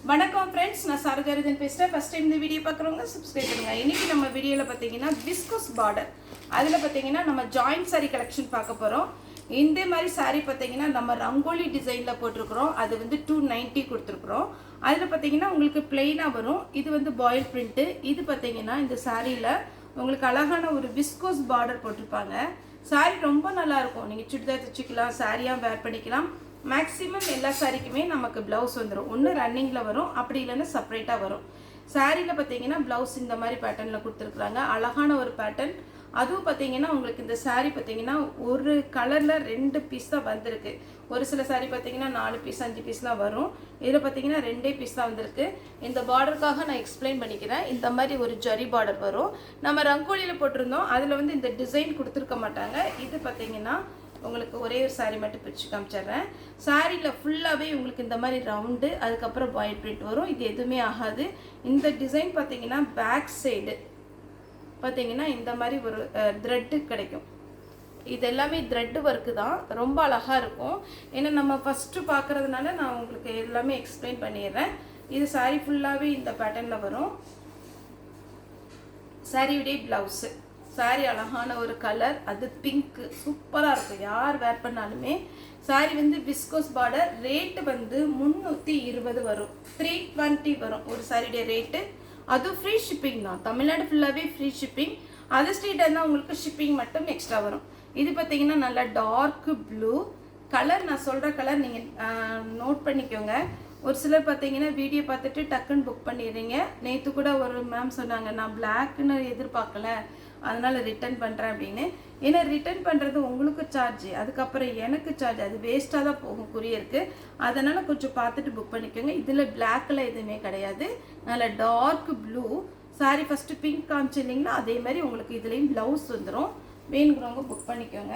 வணக்கம் ஃப்ரெண்ட்ஸ், நான் சாரஜாரதன் பேசுகிறேன். ஃபஸ்ட் டைம் இந்த வீடியோ பார்க்குறவங்க சப்ஸ்கிரைப் பண்ணுங்கள். இன்றைக்கி நம்ம வீடியோவில் பார்த்தீங்கன்னா விஸ்கோஸ் பார்டர், அதில் பார்த்தீங்கன்னா நம்ம ஜாயிண்ட் சாரீ கலெக்ஷன் பார்க்க போகிறோம். இந்த மாதிரி சாரீ பார்த்தீங்கன்னா நம்ம ரங்கோலி டிசைனில் போட்டிருக்கிறோம். அது வந்து 290 கொடுத்துருக்குறோம். அதில் பார்த்தீங்கன்னா உங்களுக்கு பிளெயினாக வரும். இது வந்து பாயில் பிரிண்ட்டு. இது பார்த்தீங்கன்னா இந்த சாரியில் உங்களுக்கு அழகான ஒரு விஸ்கோஸ் பார்டர் போட்டிருப்பாங்க. சாரீ ரொம்ப நல்லாயிருக்கும். நீங்கள் சுடிதார் தைச்சிக்கலாம், சாரியாக வேர் பண்ணிக்கலாம். மேக்ஸிமம் எல்லா சாரிக்குமே நமக்கு ப்ளவுஸ் வந்துடும். ஒன்று ரன்னிங்கில் வரும், அப்படி இல்லைன்னா செப்பரேட்டாக வரும். சாரியில் பார்த்தீங்கன்னா ப்ளவுஸ் இந்த மாதிரி பேட்டர்னில் கொடுத்துருக்குறாங்க. அழகான ஒரு பேட்டர்ன். அதுவும் பார்த்தீங்கன்னா உங்களுக்கு இந்த சாரீ பார்த்தீங்கன்னா ஒரு கலரில் 2 பீஸ் தான் வந்திருக்கு. ஒரு சில சாரீ பார்த்தீங்கன்னா 4 பீஸ் 5 பீஸ்லாம் வரும். இதில் பார்த்தீங்கன்னா 2 பீஸ் தான் வந்திருக்கு. இந்த பார்டருக்காக நான் எக்ஸ்பிளைன் பண்ணிக்கிறேன். இந்த மாதிரி ஒரு ஜரி பார்டர் வரும். நம்ம ரங்கோலியில் போட்டிருந்தோம், அதில் வந்து இந்த டிசைன் கொடுத்துருக்க மாட்டாங்க. இது பார்த்தீங்கன்னா உங்களுக்கு ஒரே ஒரு சாரீ மட்டும் பிரித்து காமிச்சிட்றேன். சாரியில் ஃபுல்லாகவே உங்களுக்கு இந்த மாதிரி ரவுண்டு, அதுக்கப்புறம் பாயில் பிரிண்ட் வரும். இது எதுவுமே ஆகாது. இந்த டிசைன் பார்த்தீங்கன்னா பேக் சைடு பார்த்தீங்கன்னா இந்த மாதிரி ஒரு த்ரெட்டு கிடைக்கும். இது எல்லாமே த்ரெட்டு ஒர்க்கு தான். ரொம்ப அழகாக இருக்கும். ஏன்னா நம்ம ஃபஸ்ட்டு பார்க்குறதுனால நான் உங்களுக்கு எல்லாமே எக்ஸ்பிளைன் பண்ணிடுறேன். இது சாரீ ஃபுல்லாகவே இந்த பேட்டர்னில் வரும். சாரியுடைய ப்ளவுஸு, சாரீ அழகான ஒரு கலர், அது பிங்க்கு, சூப்பராக இருக்கும். யார் வேர் பண்ணாலுமே. சாரீ வந்து விஸ்கோஸ் பார்டர். ரேட்டு வந்து 320 வரும், 320 வரும் ஒரு சாரியுடைய ரேட்டு. அதுவும் ஃப்ரீ ஷிப்பிங் தான். தமிழ்நாடு ஃபுல்லாகவே ஃப்ரீ ஷிப்பிங். அதர் ஸ்டேட்டாக இருந்தால் உங்களுக்கு ஷிப்பிங் மட்டும் எக்ஸ்ட்ரா வரும். இது பார்த்தீங்கன்னா நல்லா டார்க்கு ப்ளூ கலர். நான் சொல்கிற கலர் நீங்கள் நோட் பண்ணிக்கோங்க. ஒரு சிலர் பார்த்தீங்கன்னா வீடியோ பார்த்துட்டு டக்குன்னு புக் பண்ணிடுறீங்க. நேற்று கூட ஒரு மேம் சொன்னாங்க, நான் பிளாக்னு எதிர்பார்க்கல, அதனால் ரிட்டர்ன் பண்ணுறேன் அப்படின்னு. ஏன்னா ரிட்டர்ன் பண்ணுறது உங்களுக்கு சார்ஜ், அதுக்கப்புறம் எனக்கு சார்ஜ், அது வேஸ்ட்டாக தான் போகும் குரியருக்கு. அதனால் கொஞ்சம் பார்த்துட்டு புக் பண்ணிக்கோங்க. இதில் பிளாக்கில் எதுவுமே கிடையாது. நல்ல dark blue sari. First pink காமிச்சு இல்லைங்களா, அதே மாதிரி உங்களுக்கு இதுலேயும் ப்ளவுஸ் வந்துடும். வேணுங்கிறவங்க புக் பண்ணிக்கோங்க.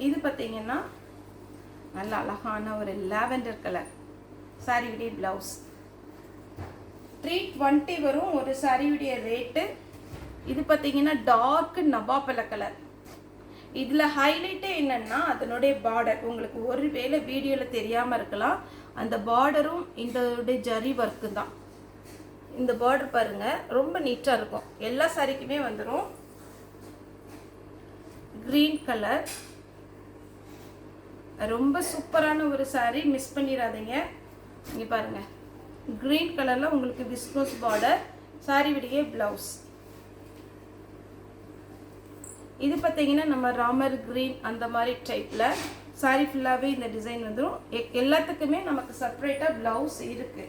இது பார்த்தீங்கன்னா நல்ல அழகான ஒரு லாவெண்டர் கலர் சாரியுடைய ப்ளவுஸ். 320 வரும் ஒரு சாரியுடைய ரேட்டு. இது பார்த்தீங்கன்னா டார்க் நவாப்பழ கலர். இதில் ஹைலைட்டே என்னன்னா அதனுடைய பார்டர். உங்களுக்கு ஒரு வேளை வீடியோவில் தெரியாமல் இருக்கலாம், அந்த பார்டரும் இந்த ஜரி ஒர்க்கு தான். இந்த பார்டர் பாருங்கள், ரொம்ப நீட்டாக இருக்கும். எல்லா சாரிக்குமே வந்துடும். க்ரீன் கலர், ரொம்ப சூப்பரான ஒரு சாரீ, மிஸ் பண்ணிடாதீங்க. இங்கே பாருங்கள், க்ரீன் கலரில் உங்களுக்கு விஸ்கோஸ் பார்டர், சாரியுடைய ப்ளவுஸ். இது பார்த்தீங்கன்னா நம்ம ராமர் க்ரீன் அந்த மாதிரி டைப்பில் சாரீ ஃபுல்லாகவே இந்த டிசைன் வந்துடும். எல்லாத்துக்குமே நமக்கு செப்பரேட்டாக ப்ளவுஸ் இருக்குது.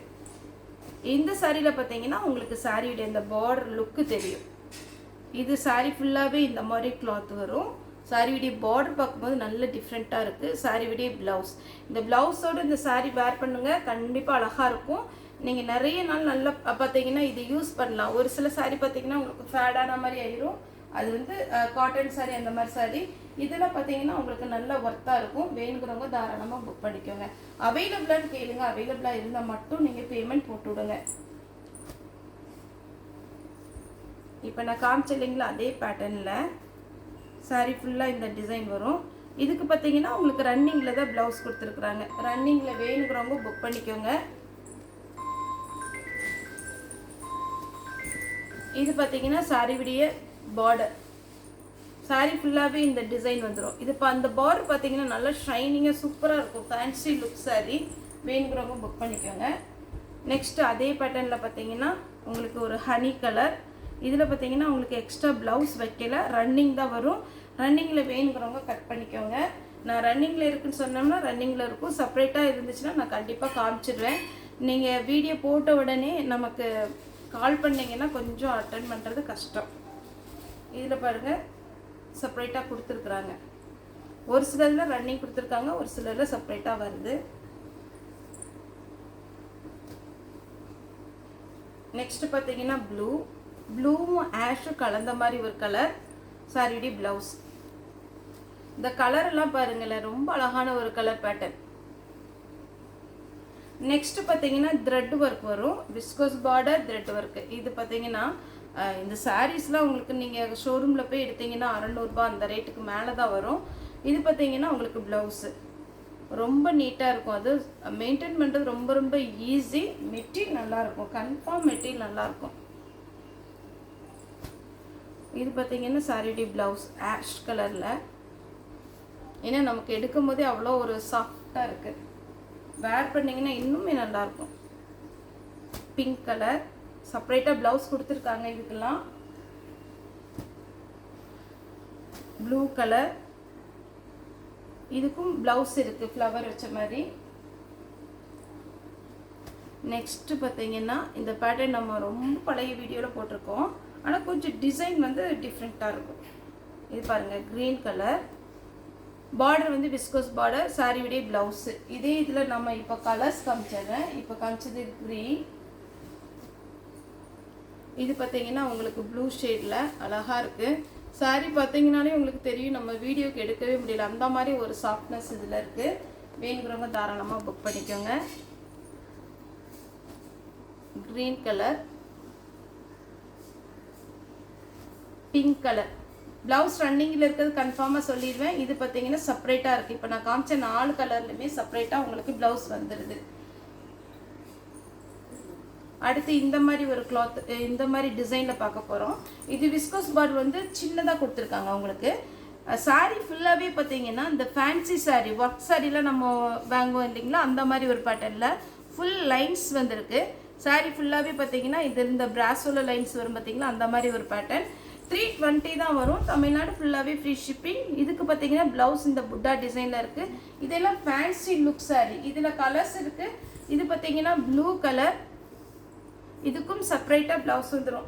இந்த சாரியில் பார்த்தீங்கன்னா உங்களுக்கு சாரியுடைய இந்த பார்டர் லுக்கு தெரியும். இது சாரீ ஃபுல்லாகவே இந்த மாதிரி கிளாத் வரும். சாரியுடைய பார்டர் பார்க்கும்போது நல்ல டிஃப்ரெண்ட்டாக இருக்குது. சாரியுடைய ப்ளவுஸ், இந்த ப்ளவுஸோடு இந்த சாரீ வேர் பண்ணுங்கள், கண்டிப்பாக அழகாக இருக்கும். நீங்கள் நிறைய நாள் நல்லா பார்த்தீங்கன்னா இது யூஸ் பண்ணலாம். ஒரு சில சாரீ பார்த்தீங்கன்னா உங்களுக்கு ஃபேடான மாதிரி ஆயிரும். அது வந்து காட்டன் சாரீ, அந்த மாதிரி சாரீ. இதெல்லாம் பார்த்தீங்கன்னா உங்களுக்கு நல்ல ஒர்த்தாக இருக்கும். வேணுங்கிறவங்க தாராளமாக புக் பண்ணிக்கோங்க. அவைலபிளான்னு கேளுங்க. அவைலபிளாக இருந்தால் மட்டும் நீங்கள் பேமெண்ட் போட்டு விடுங்க. இப்போ நான் காமிச்ச இல்லைங்களா, அதே பேட்டர்னில் சாரீ ஃபுல்லாக இந்த டிசைன் வரும். இதுக்கு பார்த்தீங்கன்னா உங்களுக்கு ரன்னிங்கில் தான் ப்ளவுஸ் கொடுத்துருக்குறாங்க. ரன்னிங்கில் வேணுங்கிறவங்க புக் பண்ணிக்கோங்க. இது பார்த்தீங்கன்னா சாரியுடைய பார்டர். சாரீ ஃபுல்லாகவே இந்த டிசைன் வந்துடும். இது இப்போ அந்த பார்டர் பார்த்தீங்கன்னா நல்லா ஷைனிங்காக சூப்பராக இருக்கும். Fancy look sari. வேணுங்கிறவங்க புக் பண்ணிக்கோங்க. நெக்ஸ்ட்டு அதே பேட்டர்னில் பார்த்தீங்கன்னா உங்களுக்கு ஒரு ஹனி கலர். இதில் பார்த்தீங்கன்னா உங்களுக்கு எக்ஸ்ட்ரா ப்ளவுஸ் வைக்கல, ரன்னிங் தான் வரும். ரன்னிங்கில் வேணுங்கிறவங்க கட் பண்ணிக்கோங்க. நான் ரன்னிங்கில் இருக்குன்னு சொன்னோம்னா ரன்னிங்கில் இருக்கும். செப்பரேட்டாக இருந்துச்சுன்னா நான் கண்டிப்பாக காமிச்சிடுவேன். நீங்கள் வீடியோ போட்ட உடனே நமக்கு கால் பண்ணிங்கன்னா கொஞ்சம் அட்டன் பண்ணுறது கஷ்டம். இதில் பாருங்கள், செப்பரேட்டாக கொடுத்துருக்குறாங்க. ஒரு சிலரில் ரன்னிங் கொடுத்துருக்காங்க, ஒரு சிலரில் செப்பரேட்டாக வருது. நெக்ஸ்ட்டு பார்த்தீங்கன்னா ப்ளூவும் ஆஷும் கலந்த மாதிரி ஒரு கலர். சாரியுடைய ப்ளவுஸ். இந்த கலரெல்லாம் பாருங்களேன், ரொம்ப அழகான ஒரு கலர் பேட்டர்ன். நெக்ஸ்ட்டு பார்த்தீங்கன்னா த்ரெட் ஒர்க் வரும். Viscose border, thread work. இது பார்த்தீங்கன்னா இந்த சாரீஸ்லாம் உங்களுக்கு நீங்கள் ஷோரூமில் போய் எடுத்தீங்கன்னா 600 ரூபா அந்த ரேட்டுக்கு மேலே தான் வரும். இது பார்த்தீங்கன்னா உங்களுக்கு ப்ளவுஸு. ரொம்ப நீட்டாக இருக்கும். அது மெயின்டைன் பண்ணுறது ரொம்ப ரொம்ப ஈஸி. மெட்டீரியல் நல்லாயிருக்கும், கன்ஃபார்ம் மெட்டீரியல் நல்லாயிருக்கும். இது பார்த்தீங்கன்னா சாரியுடைய ப்ளவுஸ் ஆஷ் கலரில். ஏன்னா நமக்கு எடுக்கும் போதே அவ்வளோ ஒரு சாஃப்டாக இருக்குது. வேர் பண்ணிங்கன்னா இன்னுமே நல்லாயிருக்கும். பிங்க் கலர் செப்பரேட்டாக ப்ளவுஸ் கொடுத்துருக்காங்க. இதுக்கெல்லாம் ப்ளூ கலர், இதுக்கும் ப்ளவுஸ் இருக்குது ஃப்ளவர் வச்ச மாதிரி. நெக்ஸ்ட்டு பார்த்தீங்கன்னா இந்த பேட்டர்ன் நம்ம ரொம்ப பழைய வீடியோவில் போட்டிருக்கோம். ஆனால் கொஞ்சம் டிசைன் வந்து டிஃப்ரெண்ட்டாக இருக்கும். இது பாருங்கள், க்ரீன் கலர் பார்டர் வந்து விஸ்கோஸ் பார்டர், சாரியுடைய ப்ளவுஸு. இதே இதில் நம்ம இப்போ கலர்ஸ் காமிச்சிடுறேன். இப்போ காமிச்சது க்ரீன். இது பார்த்தீங்கன்னா உங்களுக்கு ப்ளூ ஷேடில் அழகாக இருக்குது. சாரி பார்த்தீங்கன்னாலே உங்களுக்கு தெரியும், நம்ம வீடியோக்கு எடுக்கவே முடியல, அந்த மாதிரி ஒரு சாஃப்ட்னஸ் இதில் இருக்குது. வேணுங்கிறவங்க தாராளமாக புக் பண்ணிக்கோங்க. Green colour, pink colour. Blouse ரன்னிங்கில் இருக்கிறது கன்ஃபார்மாக சொல்லிடுவேன். இது பார்த்தீங்கன்னா செப்பரேட்டாக இருக்குது. இப்போ நான் காமிச்ச 4 கலர்லையுமே செப்பரேட்டாக உங்களுக்கு ப்ளவுஸ் வந்துடுது. அடுத்து இந்த மாதிரி ஒரு கிளாத், இந்த மாதிரி டிசைனில் பார்க்க போகிறோம். இது விஸ்கோஸ் பார்டர் வந்து சின்னதாக கொடுத்துருக்காங்க உங்களுக்கு. சாரீ ஃபுல்லாகவே பார்த்தீங்கன்னா இந்த ஃபேன்சி சாரீ, ஒர்க் சாரியில் நம்ம வாங்குவோம் இல்லைங்களா, அந்த மாதிரி ஒரு பேட்டர்னில் ஃபுல் லைன்ஸ் வந்திருக்கு. சாரீ ஃபுல்லாகவே பார்த்தீங்கன்னா இது இந்த பிராஸோல லைன்ஸ் வரும் பார்த்தீங்களா, அந்த மாதிரி ஒரு பேட்டர்ன். 320 தான் வரும். தமிழ்நாடு ஃபுல்லாகவே ஃப்ரீ ஷிப்பிங். இதுக்கு பார்த்தீங்கன்னா ப்ளவுஸ் இந்த புட்டா டிசைனில் இருக்குது. இதெல்லாம் ஃபேன்சி லுக் சாரீ. இதில் கலர்ஸ் இருக்குது. இது பார்த்தீங்கன்னா ப்ளூ கலர். இதுக்கும் செப்பரேட்டாக ப்ளவுஸ் வந்துடும்.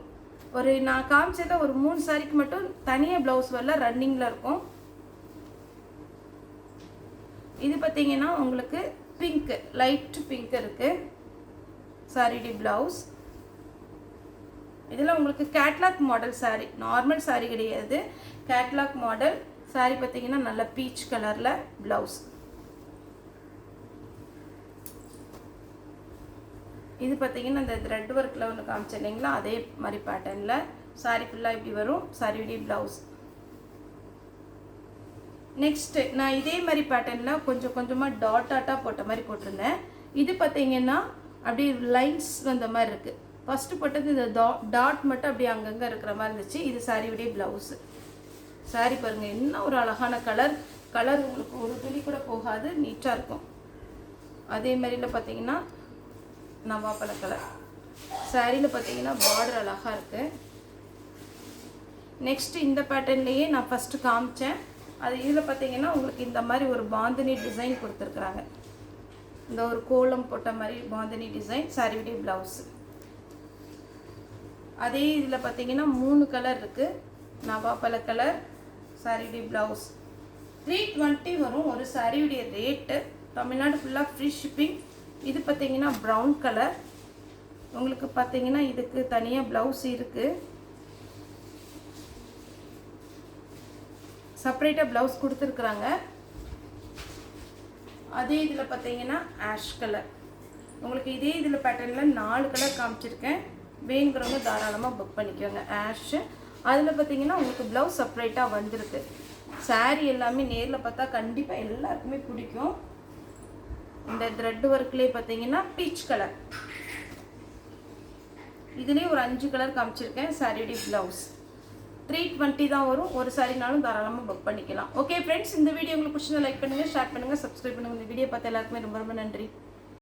ஒரு நான் காமிச்சதில் ஒரு 3 சாரிக்கு மட்டும் தனியாக ப்ளவுஸ் வரல, ரன்னிங்கில் இருக்கும். இது பார்த்தீங்கன்னா உங்களுக்கு பிங்க், லைட் பிங்க் இருக்குது சாரியுடைய ப்ளவுஸ். இதில் உங்களுக்கு catalogue model sari, normal sari கிடையாது, கேட்லாக் மாடல் சாரீ. பார்த்தீங்கன்னா நல்ல பீச் கலரில் ப்ளவுஸ். இது பார்த்தீங்கன்னா இந்த த்ரெட் ஒர்க்கில் ஒன்று காமிச்சேன் இல்லைங்களா, அதே மாதிரி பேட்டர்னில் சாரீ ஃபுல்லாக இப்படி வரும். சாரியுடைய ப்ளவுஸ். நெக்ஸ்ட்டு நான் இதே மாதிரி பேட்டர்னில் கொஞ்சம் கொஞ்சமாக டாட்டாக போட்ட மாதிரி போட்டிருந்தேன். இது பார்த்தீங்கன்னா அப்படி லைன்ஸ் வந்த மாதிரி இருக்குது. ஃபஸ்ட்டு போட்டது இந்த டாட் மட்டும் அப்படி அங்கங்கே இருக்கிற மாதிரி இருந்துச்சு. இது சாரியுடைய ப்ளவுஸு. சாரீ பாருங்கள், என்ன ஒரு அழகான கலர். கலர் உங்களுக்கு ஒரு துளி கூட போகாது, நீட்டாக இருக்கும். அதே மாதிரியில் பார்த்தீங்கன்னா நவாப்பழ கலர். சாரியில் பார்த்தீங்கன்னா பார்டர் அழகாக இருக்குது. நெக்ஸ்ட்டு இந்த பேட்டர்ன்லேயே நான் ஃபஸ்ட்டு காமிச்சேன். அது இதில் பார்த்தீங்கன்னா உங்களுக்கு இந்த மாதிரி ஒரு பாந்தினி டிசைன் கொடுத்துருக்குறாங்க. இந்த ஒரு கோலம் போட்ட மாதிரி பாந்தினி டிசைன். சாரியுடைய ப்ளவுஸு. அதே இதில் பார்த்தீங்கன்னா 3 கலர் இருக்குது. நவாப்பழ கலர், சாரியுடைய ப்ளவுஸ். 320 வரும் ஒரு சாரியுடைய ரேட்டு. தமிழ்நாடு ஃபுல்லாக ஃப்ரீ ஷிப்பிங். இது பார்த்தீங்கன்னா ப்ரௌன் கலர். உங்களுக்கு பார்த்தீங்கன்னா இதுக்கு தனியாக ப்ளவுஸ் இருக்குது. செப்பரேட்டாக ப்ளவுஸ் கொடுத்துருக்குறாங்க. அதே இதில் பார்த்தீங்கன்னா ஆஷ் கலர். உங்களுக்கு இதே இதில் பேட்டர்னில் 4 கலர் காமிச்சிருக்கேன். வேணுங்கிறவங்க தாராளமாக புக் பண்ணிக்கோங்க. ஆஷு. அதில் பார்த்தீங்கன்னா உங்களுக்கு ப்ளவுஸ் செப்பரேட்டாக வந்திருக்கு. சாரீ எல்லாமே நேரில் பார்த்தா கண்டிப்பாக எல்லாருக்குமே பிடிக்கும். இந்த த்ரெட் ஒர்க்லேயே பார்த்தீங்கன்னா பீச் கலர். இதுலேயே ஒரு 5 கலர் காமிச்சிருக்கேன். சாரியுடைய ப்ளவுஸ். 320 தான் வரும். ஒரு சாரினாலும் தாராளமாக புக் பண்ணிக்கலாம். ஓகே ஃப்ரெண்ட்ஸ், இந்த வீடியோ உங்களுக்கு பிடிச்சதை லைக் பண்ணுங்கள், ஷேர் பண்ணுங்கள், சப்ஸ்கிரைப் பண்ணுங்கள். இந்த வீடியோ பார்த்து எல்லாருக்குமே ரொம்ப ரொம்ப நன்றி.